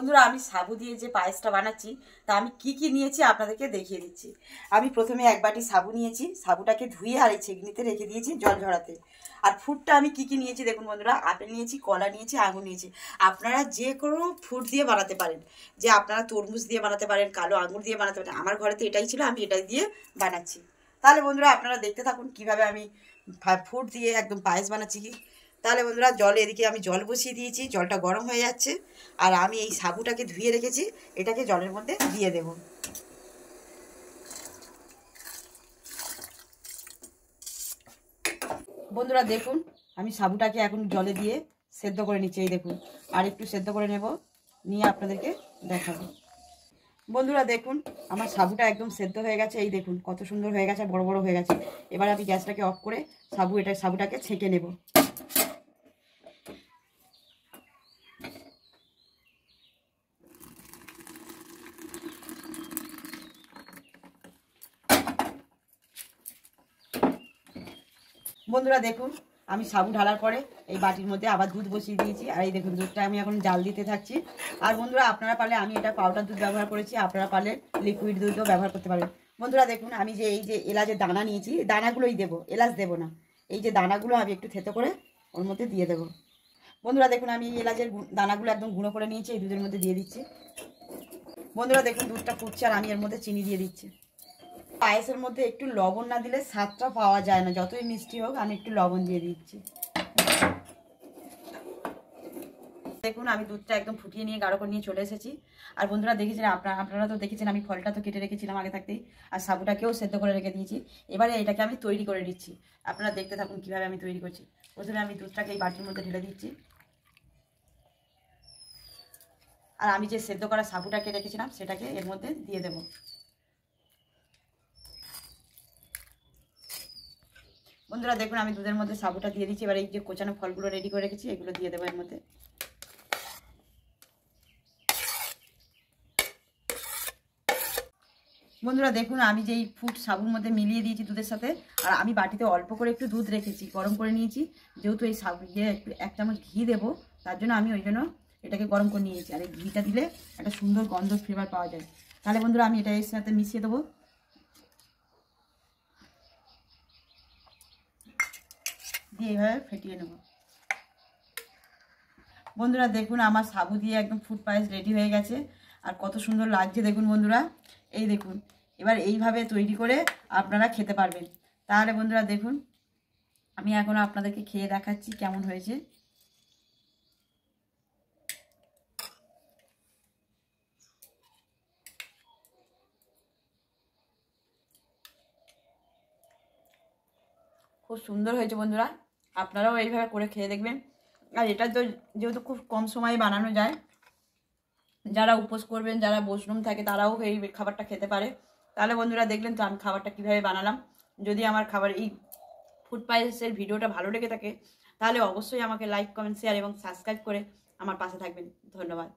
বন্ধুরা আমি সাবু দিয়ে যে পায়েসটা বানাচ্ছি তা আমি কি নিয়েছি আপনাদেরকে দেখিয়ে দিচ্ছি। আমি প্রথমে এক বাটি সাবু নিয়েছি, সাবুটাকে ধুয়ে আর এই ছেঁকনিতে রেখে দিয়েছি জল ঝরাতে। আর ফুডটা আমি কি নিয়েছি দেখুন বন্ধুরা, আপেল নিয়েছি, কলা নিয়েছি, আঙুর নিয়েছি। আপনারা যে কোনো ফুড দিয়ে বানাতে পারেন, যে আপনারা তরমুজ দিয়ে বানাতে পারেন, কালো আঙুর দিয়ে বানাতে পারেন। আমার ঘরে তো এটাই ছিল, আমি এটাই দিয়ে বানাচ্ছি। তাহলে বন্ধুরা আপনারা দেখতে থাকুন কিভাবে আমি ফুড দিয়ে একদম পায়েস বানাচ্ছি। তাহলে বন্ধুরা এদিকে আমি জল বসিয়ে দিয়েছি, জলটা গরম হয়ে যাচ্ছে। আর আমি এই সাবুটাকে ধুয়ে রেখেছি, এটাকে জলের মধ্যে দিয়ে দেব। বন্ধুরা দেখুন আমি সাবুটাকে এখন জলে দিয়ে সেদ্ধ করে নিচ্ছি। এই দেখুন আর একটু সেদ্ধ করে নেব, নিয়ে আপনাদেরকে দেখাবো। বন্ধুরা দেখুন আমার সাবুটা একদম সেদ্ধ হয়ে গেছে। এই দেখুন কত সুন্দর হয়ে গেছে, বড় বড় হয়ে গেছে। এবার আমি গ্যাসটাকে অফ করে সাবুটাকে ছেঁকে নেব। বন্ধুরা দেখুন আমি সাবু ঢালার পরে এই বাটির মধ্যে আবার দুধ বসিয়ে দিয়েছি। আর এই দেখুন দুধটা আমি এখন জাল দিতে থাকছি। আর বন্ধুরা আপনারা পারলে, আমি এটা পাউডার দুধ ব্যবহার করেছি, আপনারা পারলে লিকুইড দুধও ব্যবহার করতে পারেন। বন্ধুরা দেখুন আমি যে এই যে এলাচের দানা নিয়েছি, দানাগুলোই দেবো, এলাচ দেবো না। এই যে দানাগুলো আমি একটু থেতো করে ওর মধ্যে দিয়ে দেবো। বন্ধুরা দেখুন আমি এই এলাচের দানাগুলো একদম গুঁড়ো করে নিয়েছি, এই দুধের মধ্যে দিয়ে দিচ্ছি। বন্ধুরা দেখুন দুধটা ফুটছে আর আমি এর মধ্যে চিনি দিয়ে দিচ্ছি। পায়েসের মধ্যে একটু লবণ না দিলে স্বাদটা পাওয়া যায় না, যতই মিষ্টি হোক। আমি একটু লবণ দিয়ে দিচ্ছি। দেখুন আমি দুধটা একদম ফুটিয়ে নিয়ে গাঢ় করে নিয়ে চলে এসেছি। আর বন্ধুরা দেখেছেন, আপনারা তো দেখেছেন আমি ফলটা তো কেটে রেখেছিলাম আগে থাকতেই, আর সাবুটাকেও সেদ্ধ করে রেখে দিয়েছি। এবারে এটাকে আমি তৈরি করে দিচ্ছি, আপনারা দেখতে থাকুন কিভাবে আমি তৈরি করছি। প্রথমে আমি দুধটাকে এই বাটির মধ্যে ঢেলে দিচ্ছি। আর আমি যে সেদ্ধ করা সাবুটাকে রেখেছিলাম সেটাকে এর মধ্যে দিয়ে দেবো। বন্ধুরা দেখুন আমি দুধের মধ্যে সাবুটা দিয়ে দিচ্ছি। এবার এই যে কোচানো ফলগুলো রেডি করে রেখেছি এগুলো দিয়ে দেবো এর মধ্যে। বন্ধুরা দেখুন আমি যেই ফুড সাবুর মধ্যে মিলিয়ে দিয়েছি দুধের সাথে, আর আমি বাটিতে অল্প করে একটু দুধ রেখেছি, গরম করে নিয়েছি। যেহেতু এই সাবু দিয়ে একটু 1 চামচ ঘি দেবো, তার জন্য আমি ওই জন্য এটাকে গরম করে নিয়েছি। আর এই ঘিটা দিলে একটা সুন্দর গন্ধ ফ্লেভার পাওয়া যায়। তাহলে বন্ধুরা আমি এটা এর সাথে মিশিয়ে দেবো, দিয়ে এইভাবে ফেটিয়ে নেব। বন্ধুরা দেখুন আমার সাবু দিয়ে একদম ফুড পায়েস রেডি হয়ে গেছে। আর কত সুন্দর লাগছে দেখুন বন্ধুরা, এই দেখুন। এবার এইভাবে তৈরি করে আপনারা খেতে পারবেন। তাহলে বন্ধুরা দেখুন আমি এখন আপনাদেরকে খেয়ে দেখাচ্ছি কেমন হয়েছে। খুব সুন্দর হয়েছে বন্ধুরা, আপনারাও এইভাবে করে খেয়ে দেখবেন। আর এটা তো যেহেতু খুব কম সময়ে বানানো যায়, যারা উপোস করবেন, যারা বৈষ্ণব থাকে তারাও এই খাবারটা খেতে পারে। তাহলে বন্ধুরা দেখলেন তো আমি খাবারটা কীভাবে বানালাম। যদি আমার খাবার এই ফুড পায়েসের ভিডিওটা ভালো লেগে থাকে তাহলে অবশ্যই আমাকে লাইক, কমেন্ট, শেয়ার এবং সাবস্ক্রাইব করে আমার পাশে থাকবেন। ধন্যবাদ।